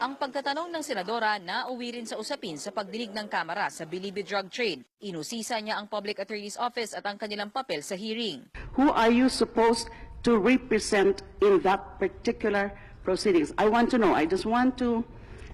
Ang pagtatanong ng senadora na uwi rin sa usapin sa pagdinig ng Kamara sa Bilibid drug trade. Inusisa niya ang Public Attorney's Office at ang kanilang papel sa hearing. Who are you supposed to represent in that particular proceedings? I want to know.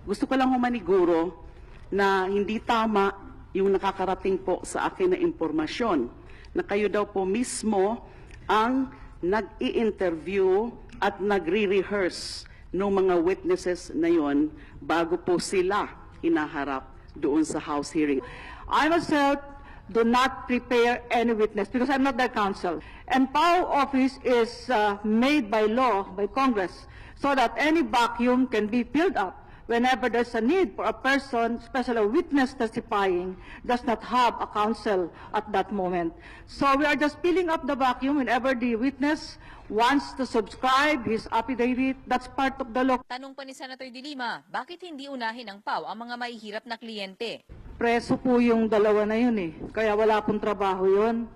Gusto ko lang humaniguro na hindi tama yung nakakarating po sa akin na impormasyon na kayo daw po mismo ang nag-i-interview at nagre-rehearse ng mga witnesses na yon bago po sila hinaharap doon sa House hearing. I myself do not prepare any witness because I'm not their counsel. And POW office is made by law, by Congress, so that any vacuum can be filled up whenever there's a need for a person, especially a witness testifying, does not have a counsel at that moment. So we are just filling up the vacuum whenever the witness wants to subscribe his affidavit. That's part of the law. Tanong pa ni Senator De Lima, bakit hindi unahin ng PAW ang mga mahihirap na kliyente? Preso po yung dalawa na yun eh. Kaya wala pong trabaho yun.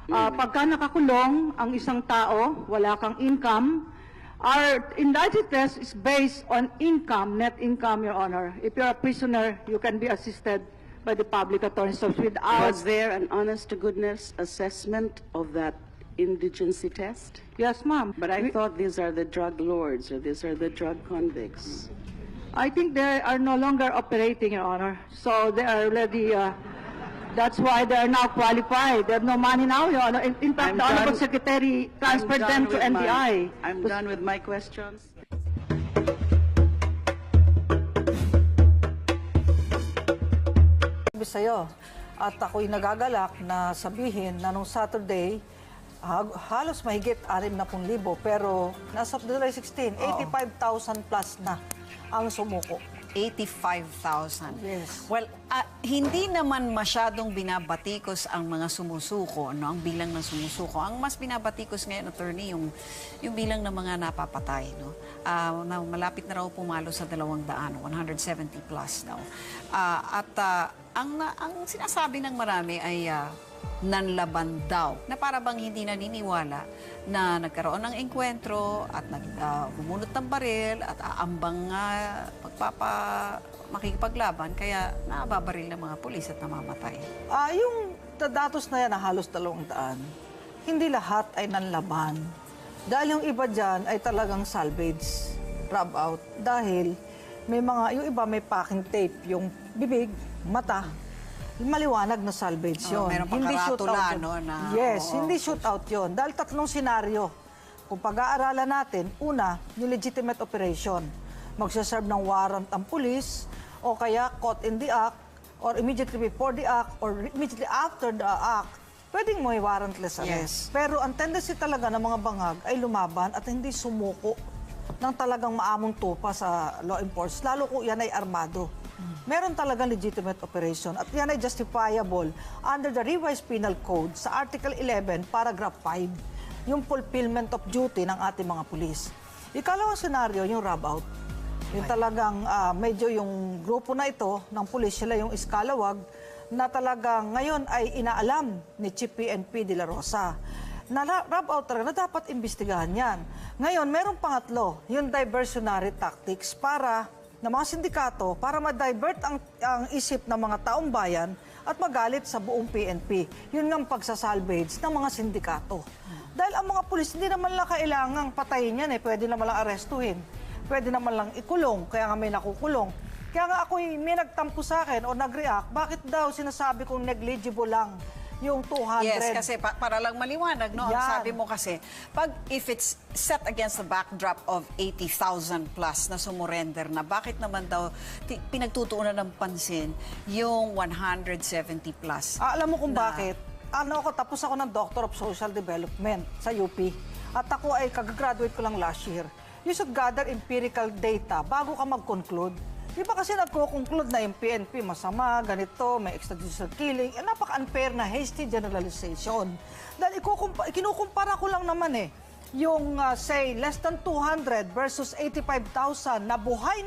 Pagka nakakulong ang isang tao, wala kang income, our indicted test is based on income, net income, Your Honor. If you're a prisoner, you can be assisted by the public attorney's office without... Was there an honest-to-goodness assessment of that indigency test? Yes, ma'am. But I thought these are the drug lords or these are the drug convicts. I think they are no longer operating, Your Honor. So they are already... that's why they are now qualified. They have no money now, Your Honor. In fact, the Honorable Secretary transferred them to NBI. I'm done with my questions. Sa'yo. At ako'y nagagalak na sabihin na nung Saturday, halos mahigit 60,000 pero as of July 16, 85,000 plus na ang sumuko. 85,000. Yes. Well, hindi naman masyadong binabatikos ang mga sumusuko, no? Ang bilang ng sumusuko. Ang mas binabatikos ngayon, attorney, yung bilang ng mga napapatay, no? Na malapit na raw pumalo sa 200, 170 plus daw. Ang sinasabi ng marami ay nanlaban daw, na para bang hindi naniniwala na nagkaroon ng engkwentro at bumunot ng baril at aambang makikipaglaban, kaya nababaril ng mga pulis at namamatay. Yung datos na yan na halos 200, hindi lahat ay nanlaban. Dahil yung iba dyan ay talagang salvage, rub out. Dahil yung iba may packing tape, yung bibig, mata, maliwanag na salvage yun. Meron pang karatula, no? Yes, hindi shootout yun. Dahil 3 senaryo. Kung pag-aaralan natin, una, yung legitimate operation. Magsaserve ng warrant ang pulis, o kaya caught in the act, or immediately before the act, or immediately after the act, pwedeng may warrantless arrest. Yes. Pero ang tendency talaga ng mga bangag ay lumaban at hindi sumuko ng talagang maamong tupa sa law enforcement, lalo kung yan ay armado. Meron talagang legitimate operation at yan ay justifiable under the revised penal code sa Article 11, Paragraph 5, yung fulfillment of duty ng ating mga pulis. Ikalawang senaryo, yung rob out. Yung talagang medyo yung grupo na ito ng pulis, sila yung iskalawag na talagang ngayon ay inaalam ni Chief PNP de la Rosa na rob out talaga na dapat imbestigahan yan. Ngayon, merong pangatlo, yung diversionary tactics para na mga sindikato para ma-divert ang isip ng mga taong bayan at magalit sa buong PNP. Yun nga ang pagsasalvage ng mga sindikato. Dahil ang mga pulis, hindi naman lang kailangang patayin yan eh. Pwede naman lang arestuhin. Pwede naman lang ikulong. Kaya nga may nakukulong. Kaya nga ako may nagtampo sa akin o nag-react, bakit daw sinasabi kong negligible lang yung 200? Yes, kasi para lang maliwanag, no? Ang sabi mo kasi, if it's set against the backdrop of 80,000 plus na sumurrender na, bakit naman daw pinagtutuunan ng pansin yung 170 plus? Alam mo kung bakit? Tapos ako ng Doctor of Social Development sa UP. At ako ay kagagraduate ko lang last year. You should gather empirical data bago ka mag-conclude. Di ba kasi nagko-conclude na yung PNP masama, ganito, may extrajudicial killing, napaka-unfair na hasty generalization. Dahil kinukumpara ko lang naman yung say less than 200 versus 85,000 na buhay,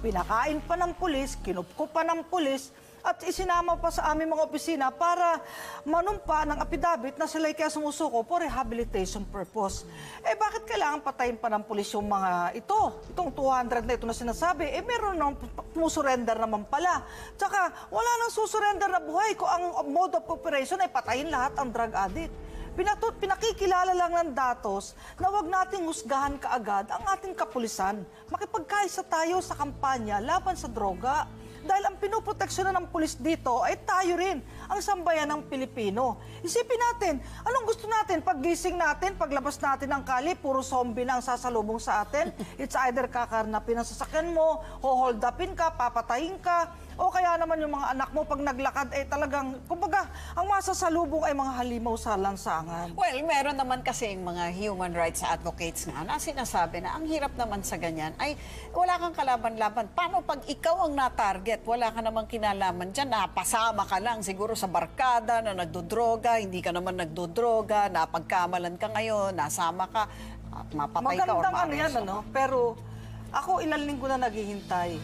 pinakain pa ng pulis, kinupko pa ng pulis, at isinama pa sa aming mga opisina para manumpa ng affidavit na sila'y kaya sumusuko for rehabilitation purpose. Eh bakit kailangan patayin pa ng pulis yung mga ito? Itong 200 na ito na sinasabi, eh meron nang sumusurrender naman pala. Tsaka wala nang susurrender na buhay kung ang mode of operation ay patayin lahat ang drug addict. Pinakikilala lang ng datos na wag nating husgahan kaagad ang ating kapulisan. Makipagkaisa tayo sa kampanya laban sa droga. Dahil ang pinoproteksyonan ng pulis dito ay tayo rin, ang sambayan ng Pilipino. Isipin natin, anong gusto natin? Paggising natin, paglabas natin ng kali, puro zombie na ang sasalubong sa atin. It's either kakarnapin ang sasakyan mo, hold upin ka, papatayin ka, o kaya naman yung mga anak mo pag naglakad ay talagang, kumbaga, ang masasalubong ay mga halimaw sa lansangan. Well, meron naman kasi yung mga human rights advocates na sinasabi na ang hirap naman sa ganyan ay wala kang kalaban-laban. Paano pag ikaw ang na-target? Wala ka namang kinalaman dyan, napasama ka lang siguro sa barkada na nagdodroga, hindi ka naman nagdodroga, napagkamalan ka ngayon, nasama ka, at mapatay ka or Magandang ano yan, ano? Pero ako ilang linggo na naghihintay.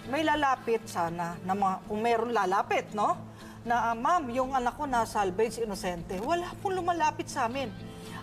May lalapit sana, na kung meron lalapit, no? Na, ma'am, yung anak ko na salvage inosente. Wala pong lumalapit sa amin.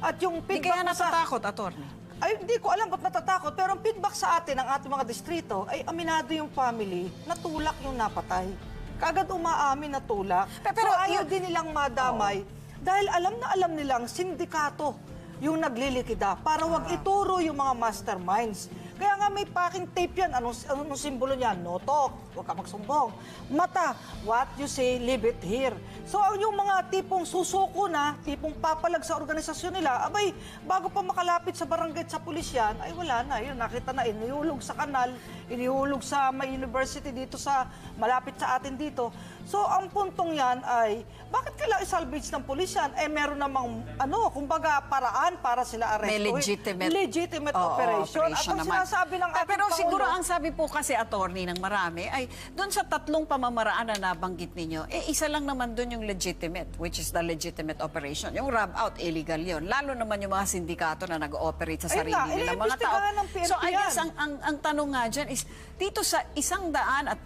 At yung Hindi feedback kaya natatakot, attorney? Ay, hindi ko alam ba't natatakot. Pero ang feedback sa atin ng ating mga distrito ay aminado yung family na tulak yung napatay. Kaagad umaamin na tulak. Pero so ayaw din nilang madamay. Dahil alam na alam nilang sindikato yung naglilikida para wag ituro yung mga masterminds. Kaya nga may packing tape yan. Anong simbolo niyan? No talk. Huwag ka magsumbong. Mata. What you say, leave it here. So yung mga tipong susuko na, tipong papalag sa organisasyon nila, abay, bago pa makalapit sa barangay at sa pulis yan, ay wala na. Yun, nakita na, inihulog sa kanal, inihulog sa may university dito sa, malapit sa atin dito. So ang puntong yan ay, bakit kailangan i-salvage ng pulis yan? Eh meron namang, kumbaga paraan para sila arrestuin. May legitimate operation. At ang naman. sinasabi ng ating Pero siguro Pangulo, ang sabi po kasi, attorney, ng marami ay doon sa tatlong pamamaraan na nabanggit ninyo, isa lang naman doon yung legitimate, which is the legitimate operation. Yung rob out, illegal yun. Lalo naman yung mga sindikato na nag-ooperate sa sarili nilang mga tao. So I guess ang tanong nga dyan is, dito sa 170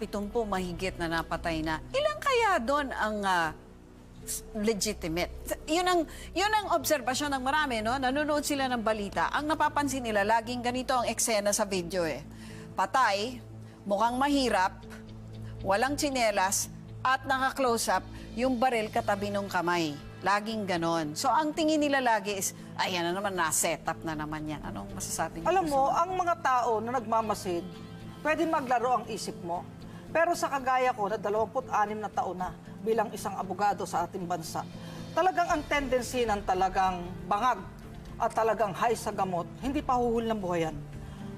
mahigit na napatay na, ilang kaya doon ang legitimate? Yun ang obserbasyon ng marami, no? Nanonood sila ng balita. Ang napapansin nila, laging ganito ang eksena sa video eh. Patay, mukhang mahirap, walang tsinelas, at naka-close up yung baril katabi ng kamay. Laging ganon. So ang tingin nila lagi is, ayan na naman, na-set up na naman yan. Anong masasabi niyo? alam mo, ang mga tao na nagmamasid, pwede maglaro ang isip mo. Pero sa kagaya ko na 26 na taon na bilang isang abogado sa ating bansa, talagang ang tendency ng talagang bangag at talagang high sa gamot, hindi pa huhul ng buhayan.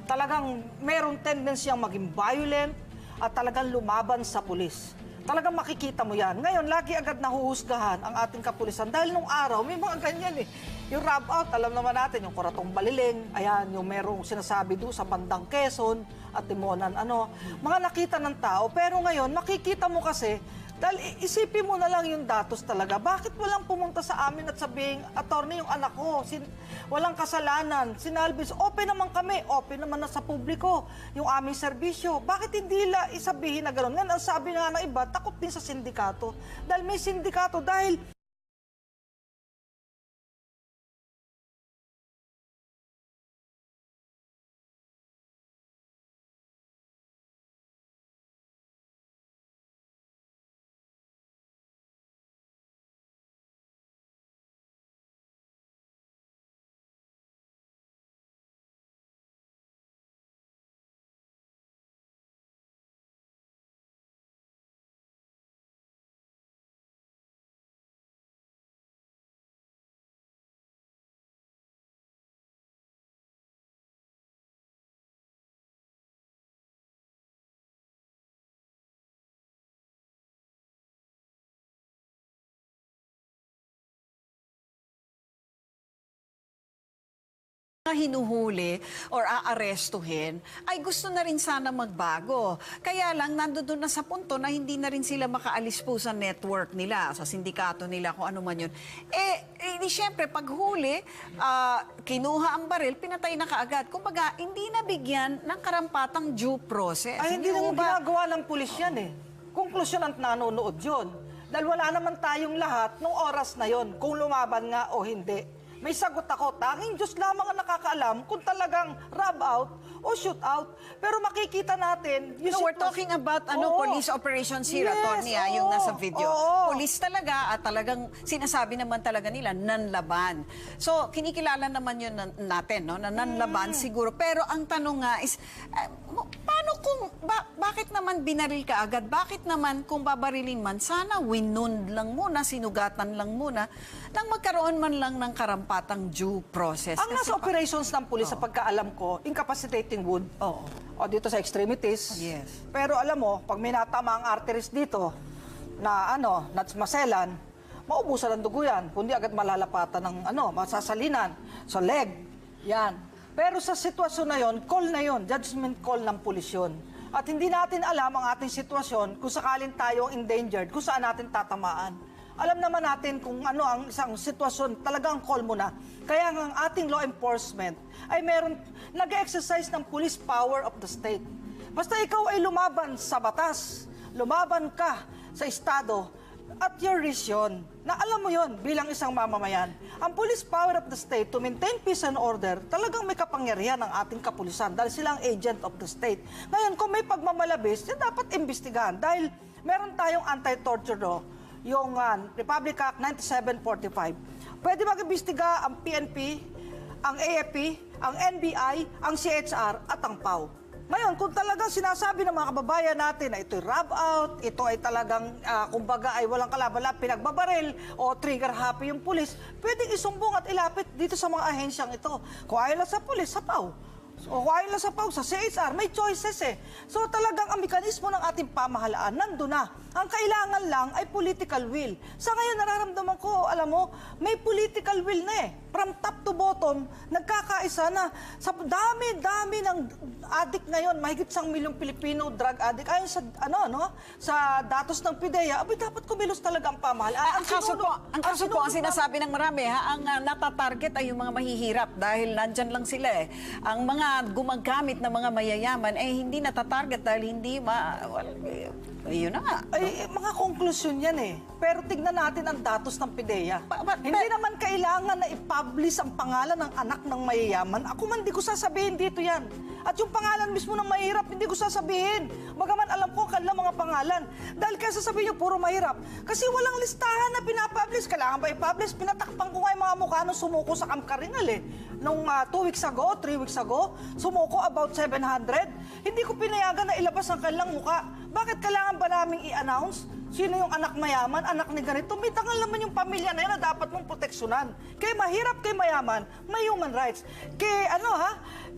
Talagang merong tendency ang maging violent at talagang lumaban sa pulis. Talagang makikita mo yan. Ngayon, lagi agad nahuhusgahan ang ating kapulisan dahil nung araw, may mga ganyan eh. Yung rob out, alam naman natin, yung Kuratong Baliling, ayan, yung merong sinasabi doon sa bandang Quezon at Timonan, mga nakita ng tao. Pero ngayon, makikita mo kasi, dahil isipin mo na lang yung datos talaga. Bakit walang pumunta sa amin at sabihin, attorney, yung anak ko, walang kasalanan, sinalvage, open naman kami, open naman na sa publiko, yung aming serbisyo. Bakit hindi isabihin na gano'n? Ngayon, ang sabi nga ng iba, takot din sa sindikato. Dahil may sindikato, dahil hinuhuli or aarestuhin ay gusto na rin sana magbago. Kaya lang nandoon na sa punto na hindi na rin sila makaalis po sa network nila, sa sindikato nila, kung ano man yun. Siyempre, pag huli, kinuha ang baril, pinatay na kaagad. Kumbaga, hindi nabigyan ng karampatang due process. ay hindi naman ginagawa ng pulis yan eh. konklusyon ang nanonood yun. Dahil wala naman tayong lahat nung oras na yon kung lumaban nga o hindi. May sagot ako, tanging Diyos lamang ang nakakaalam kung talagang rub out o shoot out. Pero makikita natin... No, we're talking about Oo. police operations here, Yes, Attorney, yung oo, nasa video. oo. Police talaga at talagang sinasabi naman talaga nila, nanlaban. So, kinikilala naman yun natin, no, na nanlaban siguro. Pero ang tanong nga is, paano kung, bakit naman binaril ka agad? Bakit naman kung babarilin man, sana winund lang muna, sinugatan lang muna, nang magkaroon man lang ng karampatang due process. Ang nasa operations ng pulis sa pagkaalam ko, incapacitating wound. Oo. O dito sa extremities. Yes. Pero alam mo, pag may natama ang arteries dito, na maselan, maubusan ng dugo yan. Kundi agad malalapatan ng masasalinan. So leg, yan. Pero sa sitwasyon na yon, call na yon, judgment call ng pulis yun. At hindi natin alam ang ating sitwasyon kung sakalin tayo endangered, kung saan natin tatamaan. Alam naman natin kung ano ang isang sitwasyon, talagang call mo na. Kaya ang ating law enforcement ay meron, nag-exercise ng police power of the state. Basta ikaw ay lumaban sa batas, lumaban ka sa estado, at your risk yun, na alam mo yon bilang isang mamamayan. Ang police power of the state to maintain peace and order, talagang may kapangyarihan ng ating kapulisan dahil sila ang agent of the state. Ngayon, kung may pagmamalabis, yan dapat imbestigahan dahil meron tayong anti-torture law, yung Republic Act 9745. Pwede mag-imbestiga ang PNP, ang AFP, ang NBI, ang CHR at ang PAW. Ngayon, kung talagang sinasabi ng mga kababayan natin na ito'y rub out, ito ay talagang, kumbaga ay walang kalaban-laban, pinagbabaril o trigger happy yung pulis, pwedeng isumbong at ilapit dito sa mga ahensyang ito. Kung ayaw lang sa pulis, sa PAW. O kung ayaw lang sa PAW, sa CHR, may choices eh. So talagang ang mekanismo ng ating pamahalaan, nandun na. Ang kailangan lang ay political will. Sa ngayon, nararamdaman ko, alam mo, may political will na eh. From top to bottom, nagkakaisa na. Sa dami-dami ng addict ngayon, mahigit 1 milyong Pilipino drug addict. Ayon sa, sa datos ng PIDEA, abay dapat kumilos talaga ang pamahalaan. Ang kaso po, ang sinasabi ng marami, ang natatarget ay yung mga mahihirap dahil nandyan lang sila eh. Ang mga gumagamit na mga mayayaman ay hindi natatarget dahil hindi yun na nga. Ay, mga konklusyon yan eh. Pero tignan natin ang datos ng PIDEA. Hindi naman kailangan na i-publish ang pangalan ng anak ng mayayaman. Ako man, di ko sasabihin dito yan. At yung pangalan mismo ng mahirap, hindi ko sasabihin. Bagaman alam ko ang kanilang mga pangalan. Dahil kaya sasabihin nyo, puro mahirap. Kasi walang listahan na pinapublish. Kailangan ba i-publish? Pinatakpan ko nga yung mga mukha nung sumuko sa Camp Karingal eh. Nung 2 weeks ago, 3 weeks ago, sumuko about 700. Hindi ko pinayagan na ilabas ang kanilang mukha. Bakit kailangan ba naming i-announce? Sino yung anak mayaman, anak ni ganito? May tangal naman yung pamilya na yun na dapat mong proteksyonan. Kaya mahirap, kay mayaman, may human rights. Kay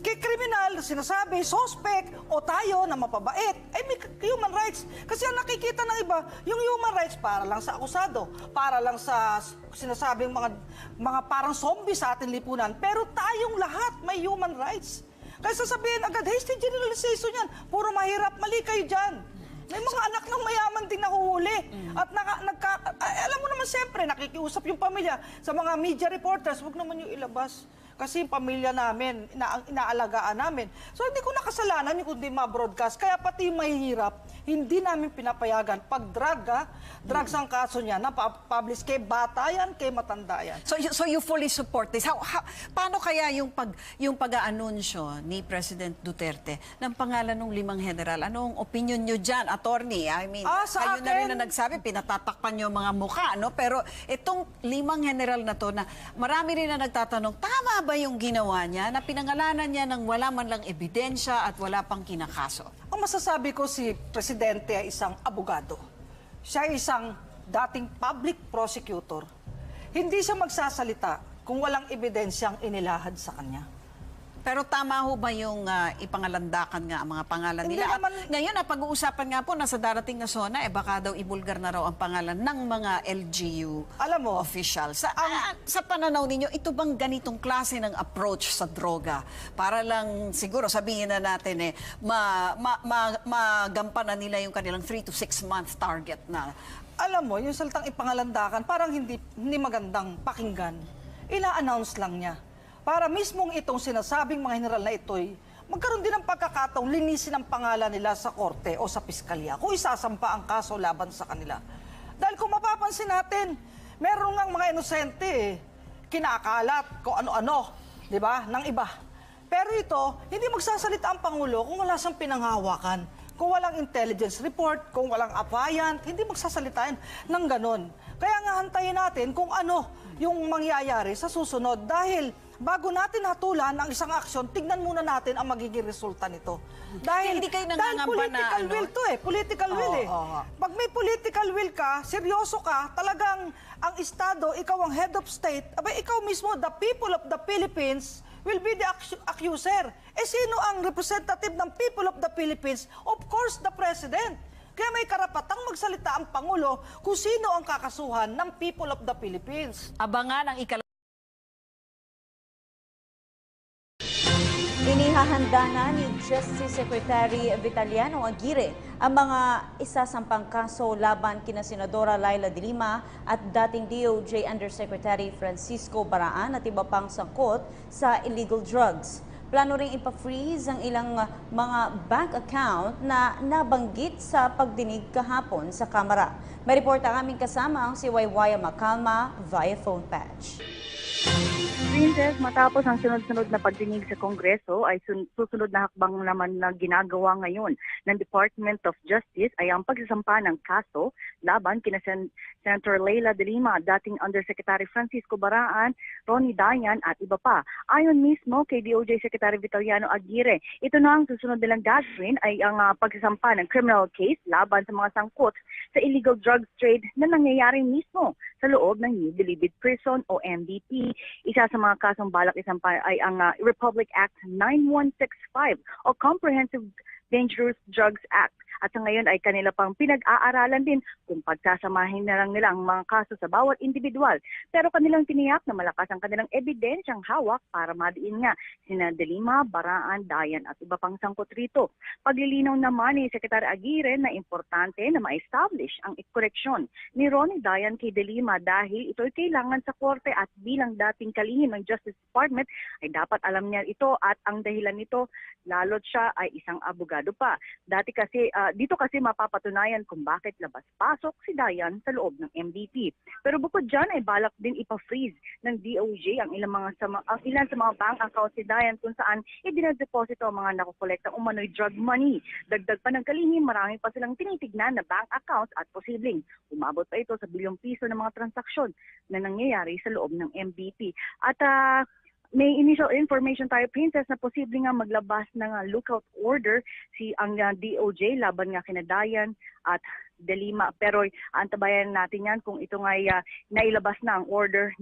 kay kriminal, sinasabi, suspect, o tayo na mapabait, ay may human rights. Kasi ang nakikita ng iba, yung human rights para lang sa akusado, para lang sa sinasabing mga parang zombie sa ating lipunan. Pero tayong lahat may human rights. Kaya sasabihin agad, hasty generalization yan. Puro mahirap, mali kayo dyan. May mga anak ng mayaman din nahuhuli. At alam mo naman siyempre, nakikiusap yung pamilya sa mga media reporters, huwag naman yung ilabas. Kasi yung pamilya namin, inaalagaan namin. So hindi ko nakasalanan yung kundi ma-broadcast. Kaya pati yung mahihirap, hindi namin pinapayagan. Pag drugs ang kaso niya, napapublish kay bata yan, kay matanda yan. So you fully support this. Paano kaya yung pag-aanunsyo ni President Duterte ng pangalan ng 5 general? Anong opinion nyo dyan, attorney? I mean, kayo na rin na nagsabi, pinatatakpan nyo mga mukha, no? Pero itong 5 general na to, na marami rin na nagtatanong, tama ba yung ginawa niya na pinangalanan niya ng wala man lang ebidensya at wala pang kinakaso? Ang masasabi ko, si Presidente ay isang abogado. Siya ay isang dating public prosecutor. Hindi siya magsasalita kung walang ebidensyang inilahad sa kanya. Pero tama ho ba yung ipangalandakan nga ang mga pangalan Hindi nila? naman... Ngayon, pag-uusapan nga po, nasa darating na zona, baka daw ibulgar na raw ang pangalan ng mga LGU officials. Sa pananaw ninyo, ito bang ganitong klase ng approach sa droga? Para lang, siguro, sabihin na natin, magampanan nila yung kanilang 3 to 6 month target na. Alam mo, yung salitang ipangalandakan, parang hindi magandang pakinggan. Ina-announce lang niya. Para mismong itong sinasabing mga general na ito'y magkaroon din ng pagkakataong linisin ang pangalan nila sa korte o sa piskalya kung isasampa ang kaso laban sa kanila. Dahil kung mapapansin natin, meron ngang mga inosente kinakalat kung ano-ano, di ba, ng iba. Pero ito, hindi magsasalita ang Pangulo kung wala siyang pinanghawakan, kung walang intelligence report, kung walang apayant, hindi magsasalita ng ganon. Kaya nga hantayin natin kung ano yung mangyayari sa susunod dahil bago natin hatulan ang isang aksyon, tignan muna natin ang magiging resulta nito. Dahil, Hindi kayo dahil nangangamba political na, will to political will Pag may political will ka, seryoso ka, talagang ang Estado, ikaw ang head of state, abay ikaw mismo, the people of the Philippines, will be the accuser. Sino ang representative ng people of the Philippines? Of course, the President. Kaya may karapatang magsalita ang Pangulo kung sino ang kakasuhan ng people of the Philippines. Abangan ang Inihahanda na ni Justice Secretary Vitaliano Aguirre ang mga isasampang kaso laban kina Senadora Laila de Lima at dating DOJ Undersecretary Francisco Baraan at iba pang sangkot sa illegal drugs. Plano ring ipa-freeze ang ilang mga bank account na nabanggit sa pagdinig kahapon sa Kamara. May report ang aming kasama ang si Waywaya Macalma via phone patch. Princess, matapos ang sunod-sunod na pagdinig sa Kongreso ay susunod na hakbang naman na ginagawa ngayon ng Department of Justice ay ang pagsasampa ng kaso laban kina Senator Laila de Lima, dating Undersecretary Francisco Baraan, Ronnie Dayan at iba pa. Ayon mismo kay DOJ Secretary Vitaliano Aguirre, ito na ang susunod nilang gagawin ay ang pagsasampa ng criminal case laban sa mga sangkot sa illegal drugs trade na nangyayari mismo sa loob ng New Bilibid Prison o MBP. Isa sa mga kasong balak isampa ay ang Republic Act 9165 o Comprehensive Dangerous Drugs Act. At sa ngayon ay kanila pang pinag-aaralan din kung pagsasamahin na lang nila ang mga kaso sa bawat individual. Pero kanilang tiniyak na malakas ang kanilang ebidensyang hawak para madiin nga sina De Lima, Baraan, Dayan at iba pang sangkot rito. Paglilinaw naman ni Secretary Aguirre na importante na ma-establish ang koreksyon ni Ronnie Dayan kay De Lima dahil ito'y kailangan sa korte at bilang dating kalihim ng Justice Department ay dapat alam niya ito at ang dahilan nito lalo't siya ay isang abogado pa. Dito kasi mapapatunayan kung bakit labas-pasok si Dayan sa loob ng MDP. Pero bukod dyan ay balak din ipa-freeze ng DOJ ang ilan sa mga bank account si Dayan kung saan idinadeposito ang mga nakukolektang umano'y drug money. Dagdag pa ng kalihim, marami pa silang tinitignan na bank accounts at posibleng umabot pa ito sa bilyong piso ng mga transaksyon na nangyayari sa loob ng MDP. At may initial information tayo, Princess, na posible nga maglabas ng lookout order ang DOJ laban nga kina Dayan at De Lima. Pero antabayan natin yan kung ito nga nailabas na ang order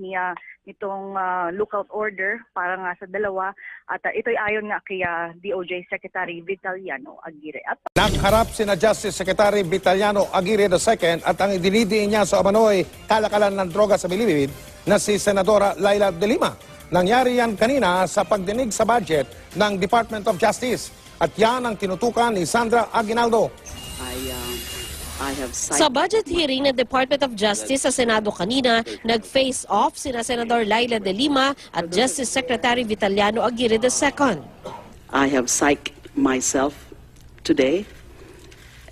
nitong lookout order para nga sa dalawa. At ito'y ayon nga kay DOJ Secretary Vitaliano Aguirre. At nagharap sina Justice Secretary Vitaliano Aguirre II at ang idinidiin niya sa umano'y kalakalan ng droga sa Bilibid na si Senadora Laila de Lima. Nangyari yan kanina sa pagdinig sa budget ng Department of Justice. At yan ang tinutukan ni Sandra Aguinaldo. Sa budget hearing ng Department of Justice sa Senado kanina, nag-face off sina Senador Laila de Lima at Justice Secretary Vitaliano Aguirre II. I have psyched myself today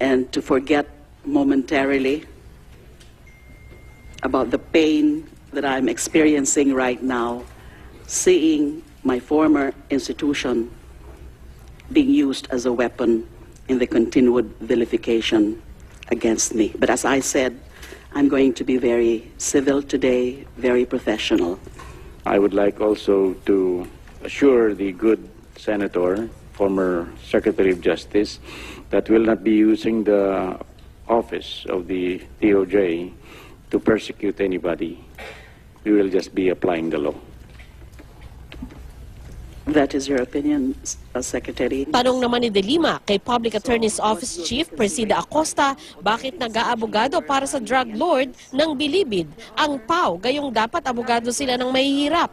and to forget momentarily about the pain that I'm experiencing right now, seeing my former institution being used as a weapon in the continued vilification against me. But as I said, I'm going to be very civil today, very professional. I would like also to assure the good senator, former Secretary of Justice, that will not be using the office of the DOJ to persecute anybody. We will just be applying the law. That is your opinion, Secretary? Tanong naman ni De Lima kay Public Attorney's Office Chief Presida Acosta bakit nag-aabogado para sa drug lord ng Bilibid. Ang PAW, gayong dapat abogado sila ng mahihirap.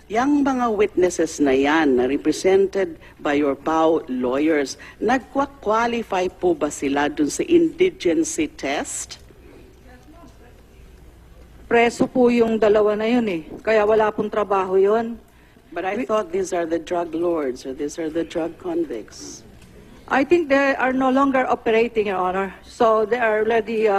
Yang mga witnesses na yan na represented by your PAW lawyers, nagkwa-qualify po ba sila dun sa indigency test? Preso po yung dalawa na yun kaya wala pong trabaho yun. But I thought these are the drug lords or these are the drug convicts. I think they are no longer operating, Your Honor. So they are already,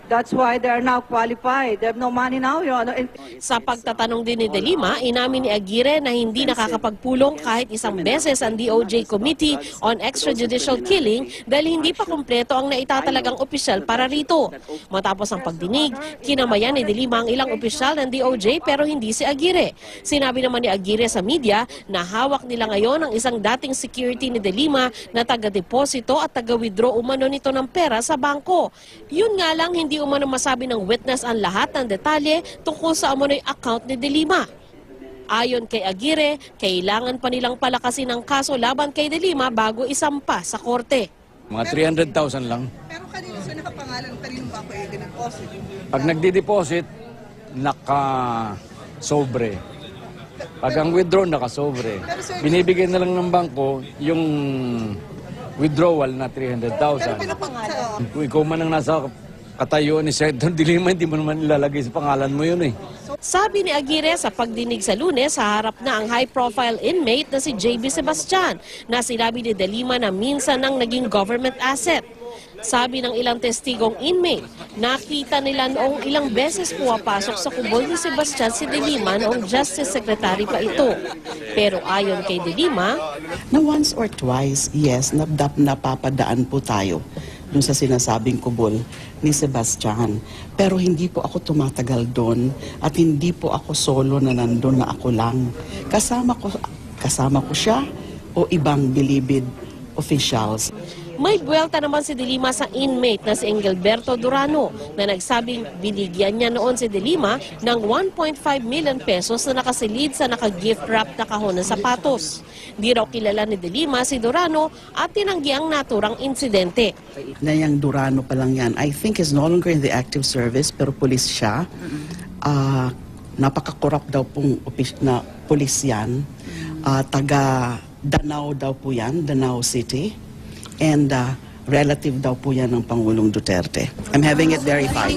that's why they are now qualified. They have no money now, Your Honor. Sa pagtatanong din ni De Lima, inamin ni Aguirre na hindi nakakapagpulong kahit isang beses ang DOJ Committee on Extrajudicial Killing dahil hindi pa kumpleto ang naitatalagang opisyal para rito. Matapos ang pagdinig, kinamayan ni De Lima ang ilang opisyal ng DOJ pero hindi si Aguirre. Sinabi naman ni Aguirre sa media na hawak nila ngayon ang isang dating security ni De Lima na taga-deposito at taga-withdraw umano nito ng pera sa bangko. Yun nga lang, hindi umano masabi ng witness ang lahat ng detalye tungkol sa umano'y account ni De Lima. Ayon kay Aguirre, kailangan pa nilang palakasin ang kaso laban kay De Lima bago isampa sa korte. Mga 300,000 lang. Pero kanino siya nakapangalan? Kanino ba ako i-deposit? Pag nagdi-deposit, naka-sobre. Pag ang withdraw, naka-sobre. Binibigyan na lang ng bangko yung withdrawal na 300,000. Kung ikaw man ang nasa katayuan ni Senator De Lima, hindi mo naman ilalagay sa pangalan mo yun eh. Sabi ni Aguirre sa pagdinig sa Lunes, harap na ang high-profile inmate na si JB Sebastian na sinabi ni De Lima na minsan nang naging government asset. Sabi ng ilang testigong inmate, nakita nila noong ilang beses pumapasok sa kubol ni Sebastian si De Lima noong Justice Secretary pa ito. Pero ayon kay De Lima, na once or twice, yes, napapadaan po tayo dun sa sinasabing kubol ni Sebastian. Pero hindi po ako tumatagal doon at hindi po ako solo na nandun na ako lang. Kasama ko siya o ibang bilibid officials. may buwelta naman si De Lima sa inmate na si Engelberto Durano na nagsabing binigyan niya noon si De Lima ng 1.5 million pesos na nakasilid sa naka-gift wrap na kahon ng sapatos. Di raw kilala ni De Lima si Durano at tinanggi ang naturang insidente. Na yung Durano pa lang yan, I think is no longer in the active service pero pulis siya. Napaka-corrupt daw pong na pulis yan. Taga Danao daw po yan, Danao City. And relative daw po yan ng Pangulong Duterte. I'm having it verified.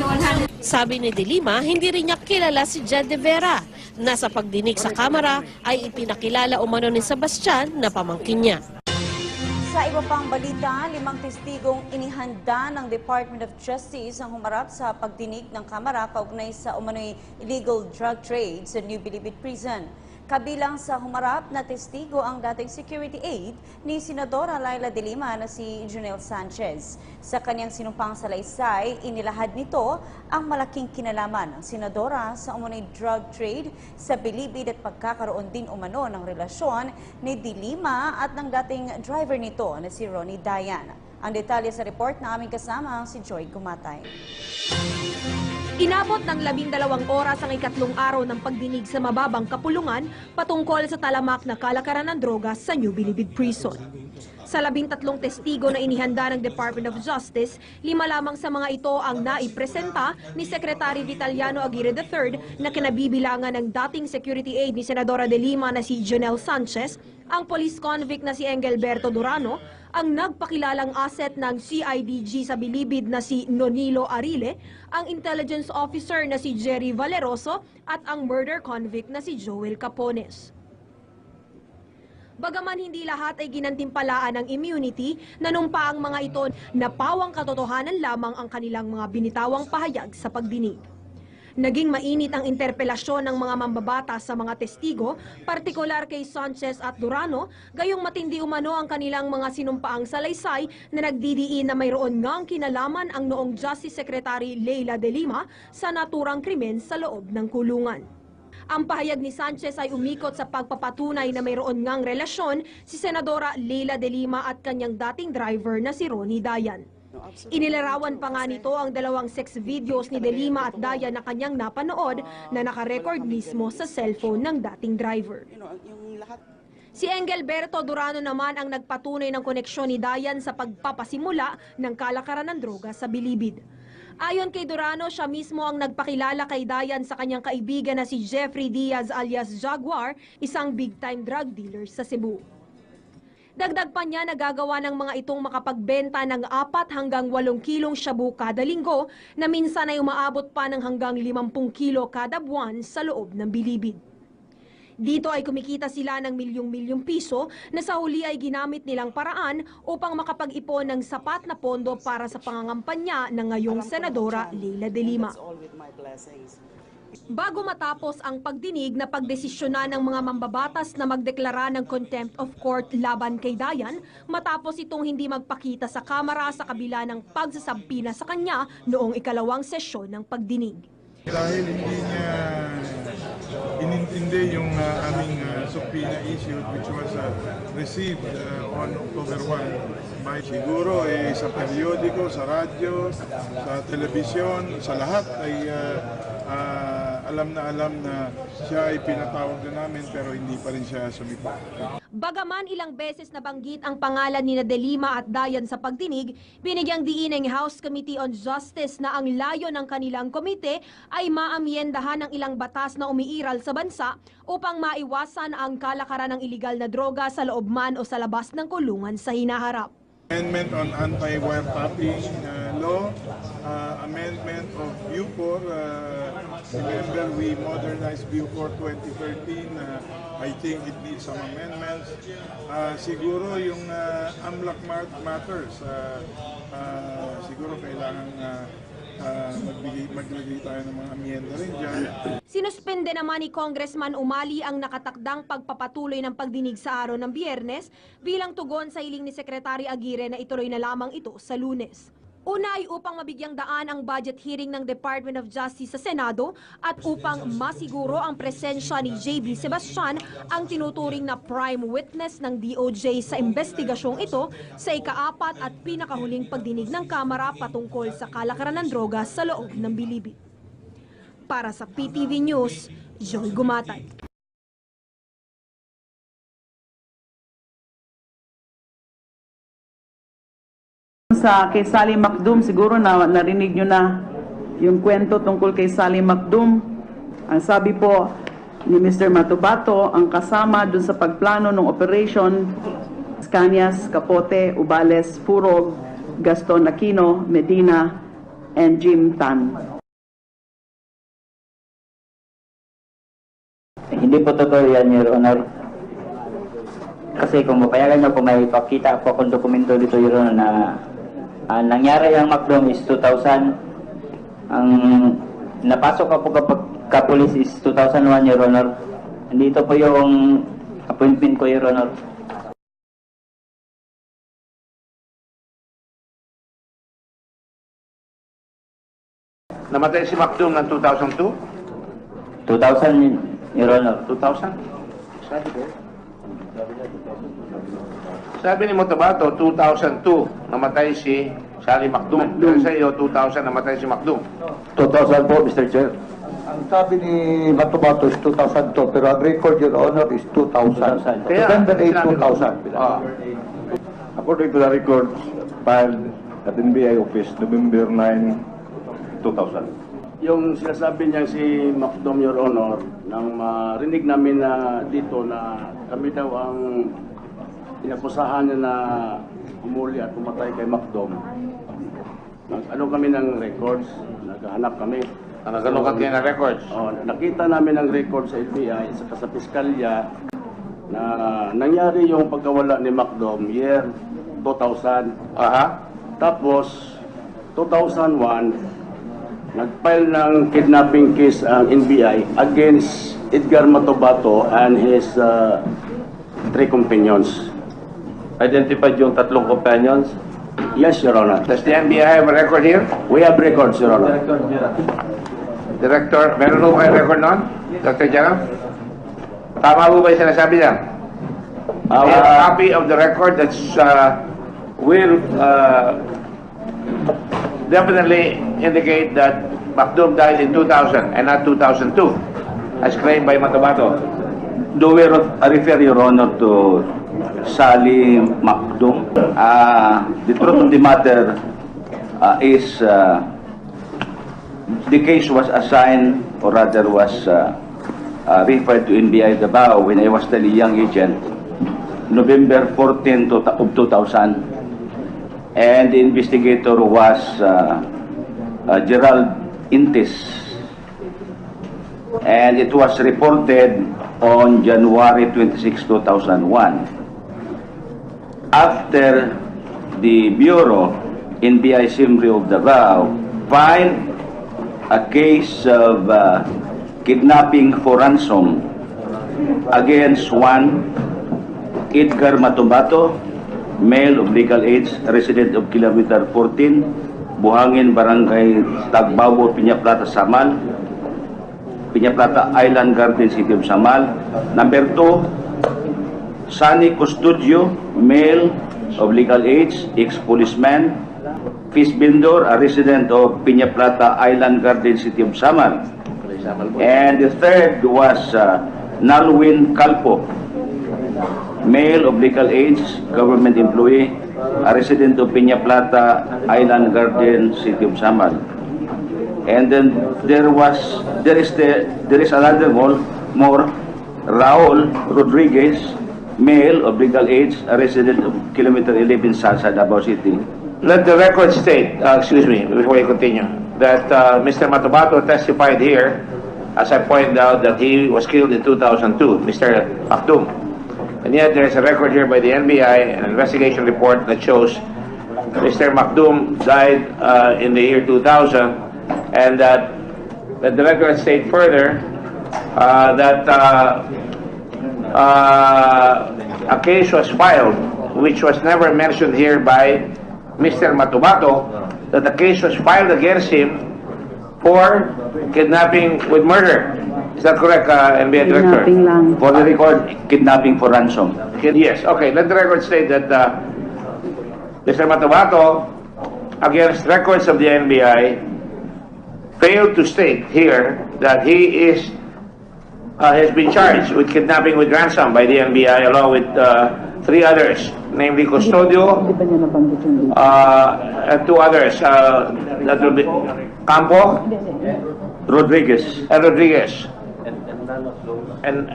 Sabi ni De Lima, hindi rin niya kilala si Jed de Vera na sa pagdinig sa kamera ay ipinakilala umano ni Sebastian na pamangkin niya. Sa iba pang balita, 5 testigong inihanda ng Department of Justice ang humarap sa pagdinig ng kamera kaugnay sa umano'y illegal drug trade sa New Bilibid Prison. Kabilang sa humarap na testigo ang dating security aide ni Senadora Laila de Lima na si Junel Sanchez. Sa kanyang sinumpang salaysay, inilahad nito ang malaking kinalaman ng Senadora sa umano'y drug trade sa Bilibid at pagkakaroon din umano ng relasyon ni de Lima at ng dating driver nito na si Ronnie Dayan. Ang detalye sa report na aming kasama si Joy Gumatay. Inabot ng 12 oras ang ikatlong araw ng pagdinig sa mababang kapulungan patungkol sa talamak na kalakaran ng droga sa New Bilibid Prison. Sa 13 testigo na inihanda ng Department of Justice, 5 lamang sa mga ito ang naipresenta ni Secretary Vitaliano Aguirre III na kinabibilangan ng dating security aide ni Senadora de Lima na si Junel Sanchez, ang police convict na si Engelberto Durano, ang nagpakilalang asset ng CIDG sa Bilibid na si Nonilo Arile, ang intelligence officer na si Jerry Valeroso at ang murder convict na si Joel Capones. Bagaman hindi lahat ay ginantimpalaan ng immunity, nanumpa ang mga ito na pawang katotohanan lamang ang kanilang mga binitawang pahayag sa pagdinig. Naging mainit ang interpelasyon ng mga mambabata sa mga testigo, partikular kay Sanchez at Durano, gayong matindi umano ang kanilang mga sinumpaang salaysay na nagdidiin na mayroon ngang kinalaman ang noong Justice Secretary Leila de Lima sa naturang krimen sa loob ng kulungan. Ang pahayag ni Sanchez ay umikot sa pagpapatunay na mayroon ngang relasyon si Senadora Leila de Lima at kanyang dating driver na si Ronnie Dayan. Inilarawan pa nga nito ang 2 sex videos ni De Lima at Dayan na kanyang napanood na nakarecord mismo sa cellphone ng dating driver. Si Engelberto Durano naman ang nagpatunay ng koneksyon ni Dayan sa pagpapasimula ng kalakaran ng droga sa Bilibid. Ayon kay Durano, siya mismo ang nagpakilala kay Dayan sa kanyang kaibigan na si Jeffrey Diaz alias Jaguar, isang big-time drug dealer sa Cebu. Dagdag pa niya na gagawa ng mga itong makapagbenta ng 4 hanggang 8 kilong shabu kada linggo na minsan ay umaabot pa ng hanggang 50 kilo kada buwan sa loob ng Bilibid. Dito ay kumikita sila ng milyong-milyong piso na sa huli ay ginamit nilang paraan upang makapag-ipon ng sapat na pondo para sa pangangampanya ng ngayong Senadora Leila de Lima. Bago matapos ang pagdinig na pagdesisyonan ng mga mambabatas na magdeklara ng contempt of court laban kay Dayan, matapos itong hindi magpakita sa Kamara sa kabila ng pagsasampina sa kanya noong ikalawang sesyon ng pagdinig. Dahil hindi niya inintindi yung aming subpoena issued which was received on October 1 by siguro sa periodiko, sa radyo, sa telebisyon, sa lahat ay alam na siya ay pinatawag na namin pero hindi pa rin siya sumipa. Bagaman ilang beses nabanggit ang pangalan ni De Lima at Dayan sa pagdinig, binigyang diin ng House Committee on Justice na ang layo ng kanilang komite ay maamyendahan ng ilang batas na umiiral sa bansa upang maiwasan ang kalakaran ng iligal na droga sa loob man o sa labas ng kulungan sa hinaharap. Amendment on anti-wiretapping law, amendment of Bucor. Remember, we modernized Bucor 2013. I think it needs some amendments. Siguro yung AMLAC matters. Siguro kailangan maglagay tayo ng mga amyenda rin dyan. Sinuspende naman ni Congressman Umali ang nakatakdang pagpapatuloy ng pagdinig sa araw ng Biyernes bilang tugon sa hiling ni Secretary Aguirre na ituloy na lamang ito sa Lunes. Una ay upang mabigyang daan ang budget hearing ng Department of Justice sa Senado at upang masiguro ang presensya ni JB Sebastian, ang tinuturing na prime witness ng DOJ sa investigasyong ito sa ika-4 at pinakahuling pagdinig ng Kamara patungkol sa kalakaran ng droga sa loob ng bilibid. Para sa PTV News, Joy Gumatay. Sa kay Sally Macdum, siguro narinig nyo na yung kwento tungkol kay Sally Macdum. Ang sabi po ni Mr. Matubato, ang kasama dun sa pagplano ng operation, Scanias, Capote, Ubales, Furog, Gaston Aquino, Medina, and Jim Tan. Hindi po totoo yan, Your Honor. Kasi kung mapayagan nyo po, may pakita po akong dokumento dito, Your Honor, na nangyari ang Macdom is 2000. Ang napasok ako kapag kapulis is 2001, Your Honor. Dito po yung appointment ko, Your Honor. Namatay si Macdom ng 2002? 2000, Your Honor. 2000? Sabi ni Motabato, 2002 namatay si Sally Macdum. Pero sa iyo, 2000 namatay si Macdum. 2000 po, Mr. Chair. Ang sabi ni Matubato is 2002, pero ang record, Your Honor, is 2000. November 8, 2000. According to the records filed at NBI office, November 9, 2000. Yung sinasabi niya si Macdum, Your Honor, nang marinig namin na dito na kami daw ang inakusahan niya na umuli at pumatay kay Macdum. Ano kami ng records, naghahanap kami. Nagano ka kayo ng records? Nakita namin ang records sa FBI, sa piskalya, na nangyari yung pagkawala ni Macdum year 2000. Tapos, 2001, nag-file ng kidnapping case ang NBI against Edgar Matubato and his 3 companions. Identified yung 3 companions? Yes, Your Honor. Does the NBI have a record here? We have records, Your Honor. Director, meron mo kayo record noon? Dr. Tagam? Tama mo ba yung sinasabi niya? A copy of the record that will definitely indicate that Macdum died in 2000 and not 2002, as claimed by Matubato. Do we refer, Your Honor, to Sally Macdum? The truth of the matter is the case was assigned, or rather was referred to NBI Davao when I was still a young agent, November 14 of 2000. And the investigator was Gerald Intis. And it was reported on January 26, 2001. After the Bureau in BI Simri of Davao filed a case of kidnapping for ransom against one Edgar Matubato, male of legal age, resident of Kilometer 14, Buhangin, Barangay Tagbabo, Piñaplata, Samal, Piñaplata Island Garden, City of Samal. Number 2, Sunny Custodio, male of legal age, ex-policeman, fish vendor, a resident of Piñaplata Island Garden, City of Samal. And the third was Nalwin Calpo, male of legal age, government employee, a resident of Piñaplata Island Garden, City of Samal. And then there is another more, Raul Rodriguez, male of legal age, a resident of Kilometer 11, Salsa, Davao City. Let the record state, excuse me, before you continue, that Mr. Matubato testified here, as I pointed out, that he was killed in 2002, Mr. Akdum. And yet there is a record here by the NBI, an investigation report that shows Mr. Makdum died in the year 2000, and that the record state further that a case was filed, which was never mentioned here by Mr. Matubato, that the case was filed against him for kidnapping with murder. Is that correct, NBI Director? For the record, kidnapping for ransom. Yes, okay. Let the record state that Mr. Matubato, against records of the NBI, failed to state here that he has been charged with kidnapping with ransom by the NBI along with 3 others, namely Custodio, and 2 others, that will be Campo, Rodriguez. and Rodriguez. And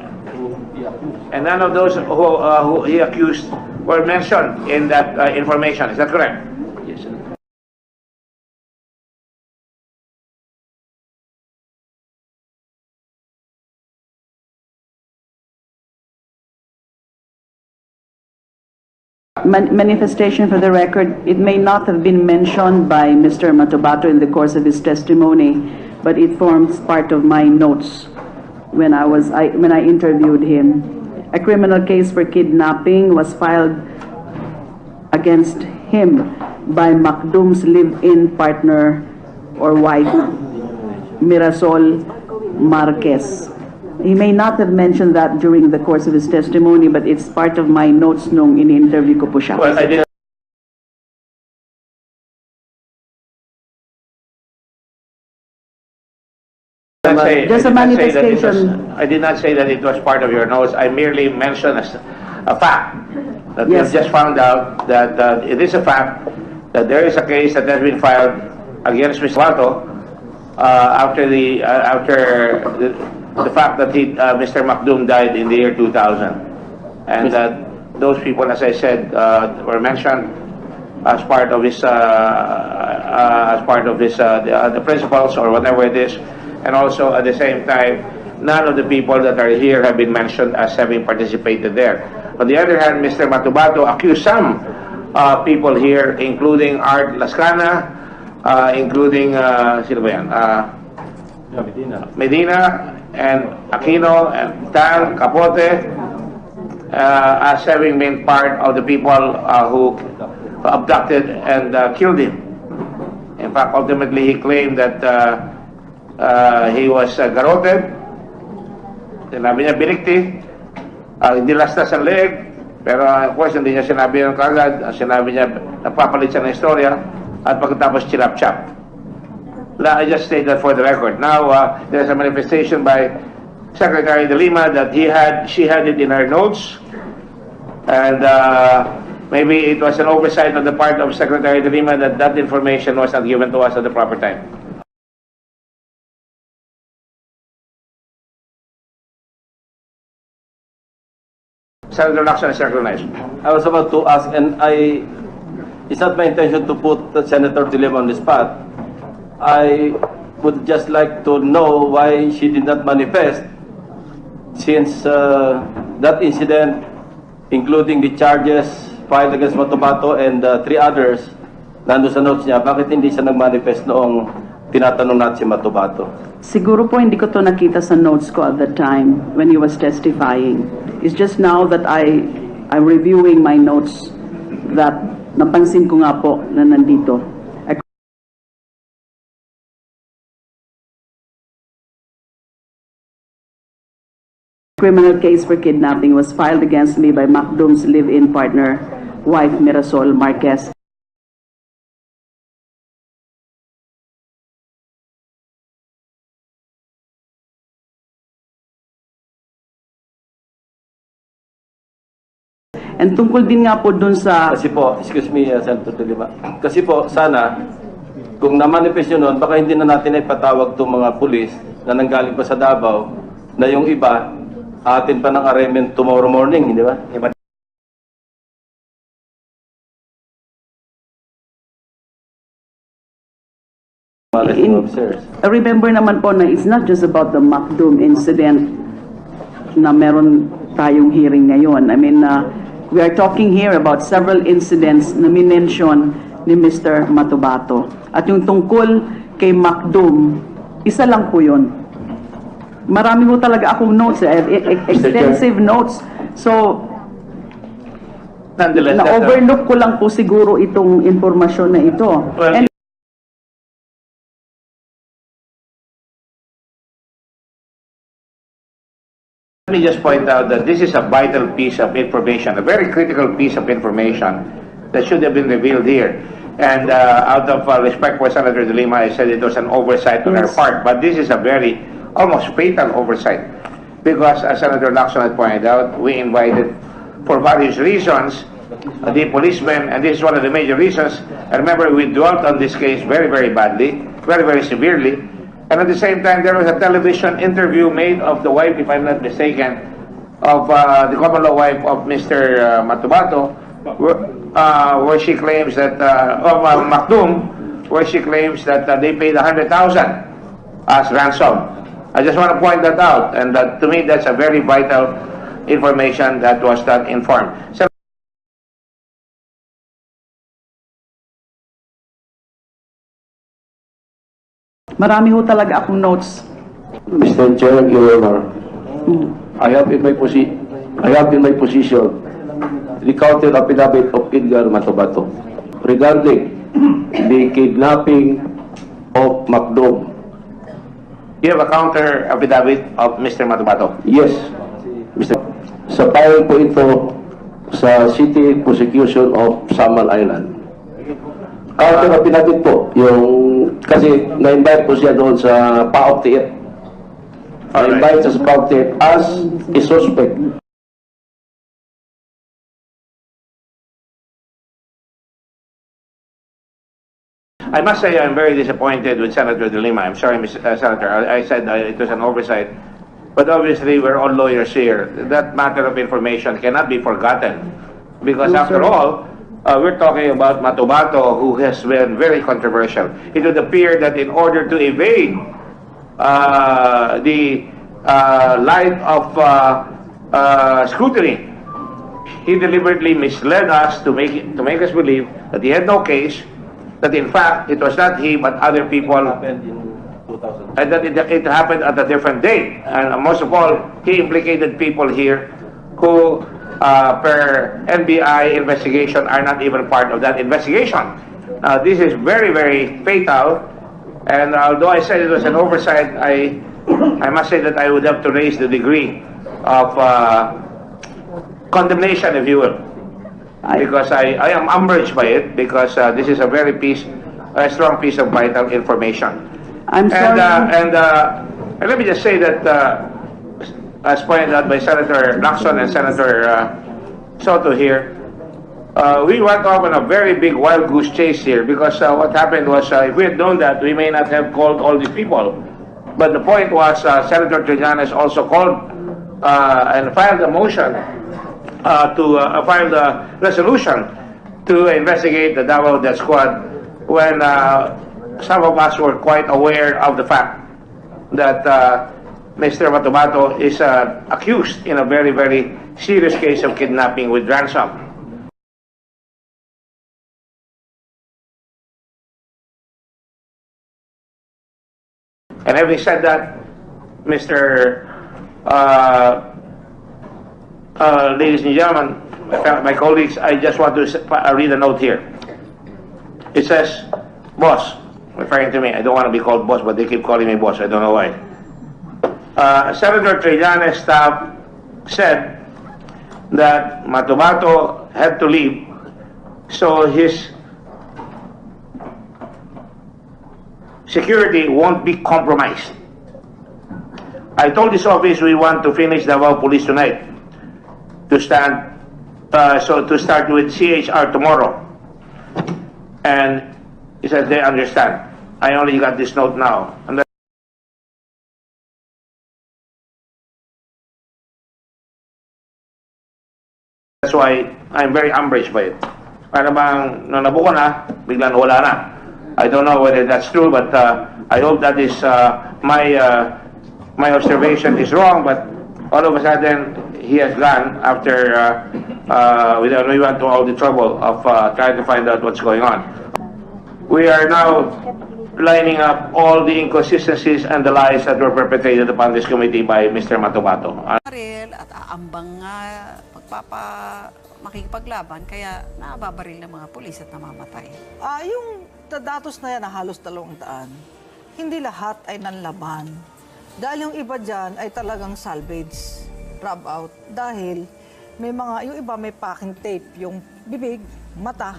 none of those who he accused were mentioned in that information. Is that correct? Yes, sir. Manifestation for the record, it may not have been mentioned by Mr. Matubato in the course of his testimony, but it forms part of my notes when I interviewed him. A criminal case for kidnapping was filed against him by Makdum's live-in partner or wife, Mirasol Marquez. He may not have mentioned that during the course of his testimony, but it's part of my notes nung in-interview ko po siya. Well, I did not say, Just a manifestation. I did not say that it was part of your notes. I merely mentioned as a fact that we have just found out that it is a fact that there is a case that has been filed against Mr. Wato after the fact that Mr. Makdum died in the year 2000, and that those people, as I said, were mentioned as part of his the principles or whatever it is, and also at the same time, none of the people that are here have been mentioned as having participated there. On the other hand, Mr. Matubato accused some people here, including Art Lascana, including sino ba yan? Medina and Aquino and Tan Capote as having been part of the people who abducted and killed him. In fact, ultimately he claimed that he was garroted. Sinabi niya binikti, dilastas ang leeg, pero of course hindi niya sinabi ng kagad. Sinabi niya nagpapalit siya ng istorya at pagkatapos chilap-chap. I just state that for the record. Now, there's a manifestation by Secretary de Lima that she had it in her notes, and maybe it was an oversight on the part of Secretary de Lima that information was not given to us at the proper time. Senator Lacson is recognized. I was about to ask, and it's not my intention to put Senator de Lima on the spot. I would just like to know why she did not manifest since that incident, including the charges filed against Matubato and 3 others, nandun sa notes niya, bakit hindi siya nag-manifest noong tinatanong natin si Matubato? Siguro po hindi ko to nakita sa notes ko at the time when he was testifying. It's just now that I'm reviewing my notes that napansin ko nga po na nandito. A criminal case for kidnapping was filed against me by Macdom's live-in partner, wife Mirasol Marquez. And tungkol din nga po dun sa... Kasi po, excuse me, Senator De Lima. Kasi po, sana, kung na-manifest nyo nun, baka hindi na natin ipatawag itong mga pulis na nanggaling pa sa Davao, na yung iba, atin pa ng arraignment tomorrow morning, hindi ba? Remember naman po na it's not just about the Macdum incident na meron tayong hearing ngayon. I mean, we are talking here about several incidents na minention ni Mr. Matubato. At yung tungkol kay Macdum, isa lang po yun. Marami po talaga akong notes, extensive notes. So, na-overlook ko lang po siguro itong informasyon na ito. And let me just point out that this is a vital piece of information, a very critical piece of information that should have been revealed here. And out of respect for Senator De Lima, I said it was an oversight on her part. But this is a very, almost fatal oversight. Because as Senator Lacson had pointed out, we invited, for various reasons, the policemen, and this is one of the major reasons. I remember we dwelt on this case very, very badly, very, very severely. And at the same time, there was a television interview made of the wife, if I'm not mistaken, of the common law wife of Mr. Matubato, where she claims that, of Macdum, where she claims that they paid 100,000 as ransom. I just want to point that out, and that, to me, that's a very vital information that was not informed. So, marami ho talaga akong notes. Mr. Chair, Your Honor, I have in my position the counter affidavit of Edgar Matubato regarding the kidnapping of Macdum. You have a counter affidavit of Mr. Matubato? Yes, Mr. Sa file po ito sa City Prosecution of Samal Island. Counter affidavit po, yung kasi na-invite po siya doon sa PAOK Tiet. Na-invite siya sa PAOK Tiet as a suspect. I must say I'm very disappointed with Senator De Lima. I'm sorry, Senator. I said it was an oversight. But obviously, we're all lawyers here. That matter of information cannot be forgotten. Because after all, we're talking about Matubato, who has been very controversial. It would appear that in order to evade the light of scrutiny, he deliberately misled us to make us believe that he had no case, that in fact it was not he but other people, and that it happened at a different date. And most of all, he implicated people here who, per NBI investigation, are not even part of that investigation. This is very, very fatal. And although I said it was an oversight, I must say that I would have to raise the degree of condemnation, if you will. Because I am umbraged by it, because this is a very strong piece of vital information. I'm sorry. And let me just say that, as pointed out by Senator Lacson and Senator Soto here, we went off on a very big wild goose chase here, because what happened was, if we had known that, we may not have called all these people. But the point was, Senator Trillanes also called and filed a motion filed a resolution to investigate the Davao Death Squad, when some of us were quite aware of the fact that Mr. Matubato is accused in a very, very serious case of kidnapping with ransom. And having said that, Mr. Ladies and gentlemen, my colleagues, I just want to read a note here. It says, boss, referring to me. I don't want to be called boss, but they keep calling me boss. I don't know why. Senator Trillanes' staff said that Matubato had to leave, so his security won't be compromised. I told this office we want to finish Davao Police tonight to start with CHR tomorrow. And he said they understand. I only got this note now. And that's why I'm very umbraged by it. Para bang nung nabuko na, biglang wala na. I don't know whether that's true, but I hope that is my observation is wrong. But all of a sudden, he has gone after we went to all the trouble of trying to find out what's going on. We are now lining up all the inconsistencies and the lies that were perpetrated upon this committee by Mr. Matubato. At aambang nga makikipaglaban, kaya nababaril ng mga pulis at namamatay. Yung datos na yan na halos 200, hindi lahat ay nanlaban. Dahil yung iba dyan ay talagang salvage, rub out. Dahil may mga, yung iba may packing tape, yung bibig, mata,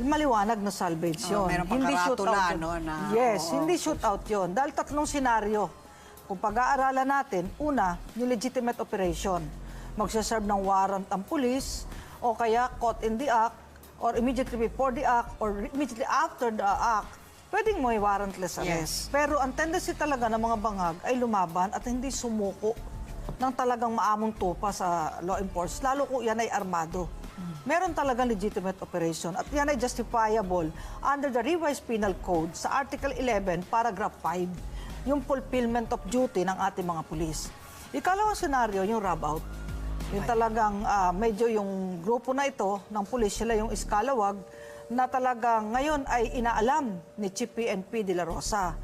maliwanag na salvage yun. Meron pang karatula, no? Yes, hindi shootout yun. Dahil 3 senaryo. Kung pag-aaralan natin, una, yung legitimate operation. Magsaserve ng warrant ang pulis, o kaya caught in the act, or immediately before the act, or immediately after the act, pwedeng may warrantless arrest. Yes. Pero ang tendency talaga ng mga bangag ay lumaban at hindi sumuko ng talagang maamong tupa sa law enforcement, lalo kung yan ay armado. Meron talagang legitimate operation at yan ay justifiable under the revised penal code sa Article 11, Paragraph 5, yung fulfillment of duty ng ating mga pulis. Ikalawang senaryo, yung rub out. Yung talagang medyo yung grupo na ito ng pulis, sila yung iskalawag, na talagang ngayon ay inaalam ni Chief PNP de la Rosa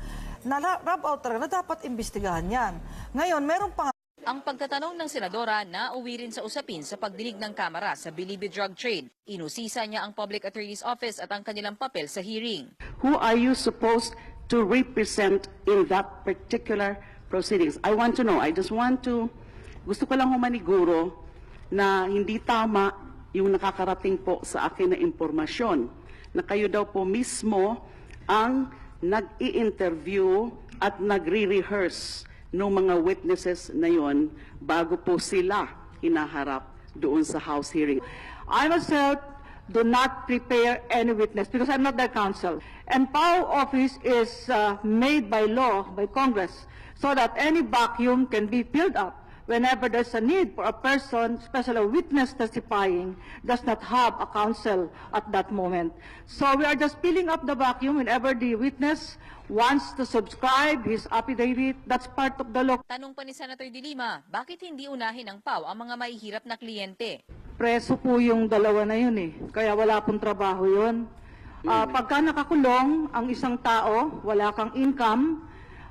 na rub out talaga na dapat imbestigahan yan. Ngayon, meron pang ang pagtatanong ng senadora na uwi rin sa usapin sa pagdinig ng Kamara sa Bilibid drug trade. Inusisa niya ang Public Attorney's Office at ang kanilang papel sa hearing. Who are you supposed to represent in that particular proceedings? I want to know. I just want to, gusto ko lang humaniguro na hindi tama yung nakakarating po sa akin na impormasyon na kayo daw po mismo ang nag-i-interview at nagre-rehearse ng mga witnesses na yon bago po sila hinaharap doon sa House hearing. I myself do not prepare any witness because I'm not their counsel. And PAO office is made by law, by Congress, so that any vacuum can be filled up whenever there's a need for a person, especially a witness testifying, does not have a counsel at that moment. So we are just filling up the vacuum whenever the witness wants to subscribe his affidavit. That's part of the law. Tanong pa ni Senator De Lima, bakit hindi unahin ng PAO ang mga mahihirap na kliyente? Preso po yung dalawa na yun eh. Kaya wala pong trabaho yun. Pagka nakakulong ang isang tao, wala kang income,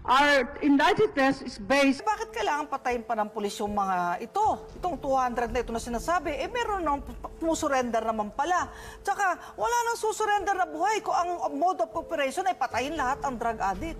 our indictedness is based. Bakit kailangan patayin pa ng pulis yung mga ito? Itong 200 na ito na sinasabi, eh meron nang susurrender naman pala. Tsaka wala nang susurrender na buhay kung ang mode of operation ay patayin lahat ang drug addict.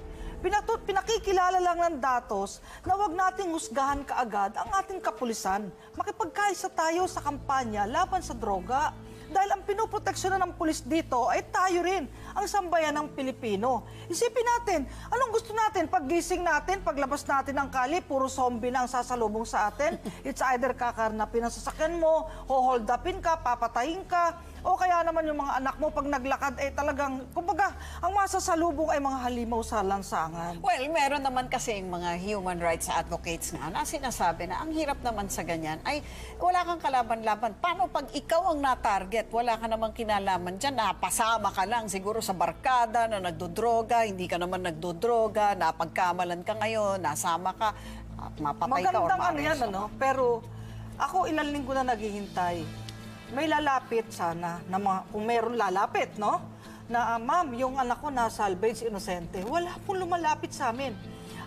Pinakikilala lang ng datos na wag nating husgahan kaagad ang ating kapulisan. Makipagkaisa tayo sa kampanya laban sa droga. Dahil ang pinoproteksyonan ng pulis dito ay tayo rin, ang sambayan ng Pilipino. Isipin natin, anong gusto natin? Paggising natin, paglabas natin ng kali, puro zombie na ang sasalubong sa atin. It's either kakarnapin ang sasakyan mo, hold upin ka, papatayin ka, o kaya naman yung mga anak mo pag naglakad ay talagang, kumbaga, ang masasalubong ay mga halimaw sa lansangan. Well, meron naman kasi yung mga human rights advocates nga na sinasabi na ang hirap naman sa ganyan ay wala kang kalaban-laban. Paano pag ikaw ang na-target? Wala ka namang kinalaman dyan, napasama ka lang siguro sa barkada na nagdodroga, hindi ka naman nagdodroga, napagkamalan ka ngayon, nasama ka. mapatay ka or Magandang ano yan, maaresto ano? ka. Pero ako ilang linggo na naghihintay. May lalapit sana, na kung meron lalapit, no? Na, ma'am, yung anak ko na salvage inosente. Wala pong lumalapit sa amin.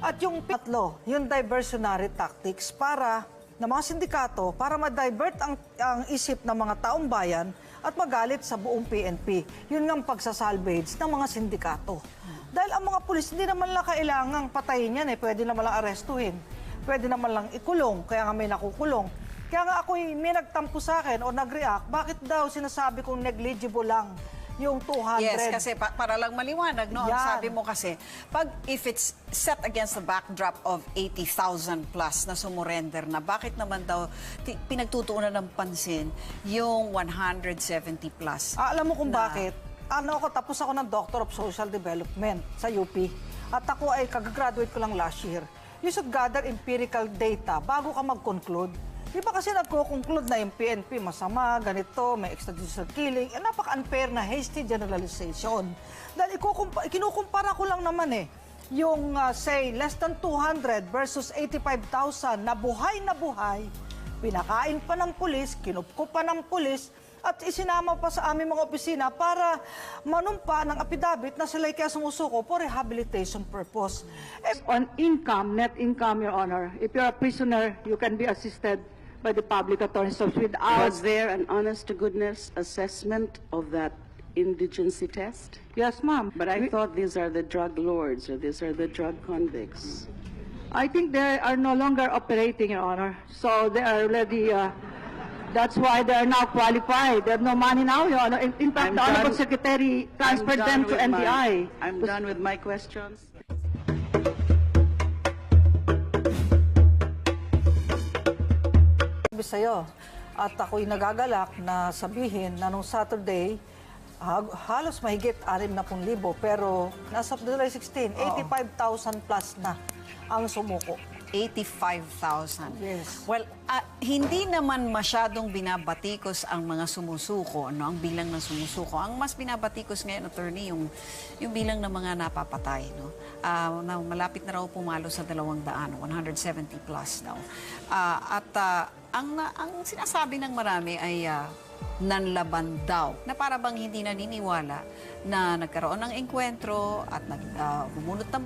At yung tatlo, yung diversionary tactics para ng mga sindikato, para ma-divert ang isip ng mga taong bayan at magalit sa buong PNP. Yun nga ang pagsasalvage ng mga sindikato. Dahil ang mga pulis, hindi naman lang kailangang patayin yan eh. Pwede naman lang arestuhin. Pwede naman lang ikulong, kaya nga may nakukulong. Kaya nga ako may nagtampo sa akin o nag-react, bakit daw sinasabi kong negligible lang yung 200? Yes, kasi para lang maliwanag, no? Ang Yan. sabi mo kasi, if it's set against the backdrop of 80,000 plus na sumurrender na, bakit naman daw pinagtutuunan ng pansin yung 170 plus? Alam mo kung bakit? Tapos ako ng Doctor of Social Development sa UP. At ako ay kagagraduate ko lang last year. You should gather empirical data bago ka mag-conclude. Di ba kasi nagko-conclude na yung PNP masama, ganito, may extrajudicial killing, napaka-unfair na hasty generalization. Dahil kinukumpara ko lang naman yung say less than 200 versus 85,000 na buhay, pinakain pa ng pulis, kinupko pa ng pulis, at isinama pa sa aming mga opisina para manumpa ng affidavit na sila'y kaya sumusuko for rehabilitation purpose. On income, net income, Your Honor, if you're a prisoner, you can be assisted by the public attorney's office without... Was there an honest-to-goodness assessment of that indigency test? Yes, ma'am. But I thought these are the drug lords, or these are the drug convicts. I think they are no longer operating, Your Honor. So they are already... that's why they are now qualified. They have no money now, Your Honor. In fact, the Honorable Secretary transferred them to NBI. I'm done with my questions. Sa'yo. At ako'y nagagalak na sabihin na nung Saturday, halos mahigit 60,000, pero nasa July 16, 85,000 plus na ang sumuko. 85,000. Yes. Well, hindi naman masyadong binabatikos ang mga sumusuko, no? Ang bilang ng sumusuko. Ang mas binabatikos ngayon, attorney, yung bilang ng mga napapatay, no? Na malapit na raw pumalo sa 200, 170 plus daw. Ang sinasabi ng marami ay nanlaban daw, na para bang hindi naniniwala na nagkaroon ng engkwentro at bumunot ng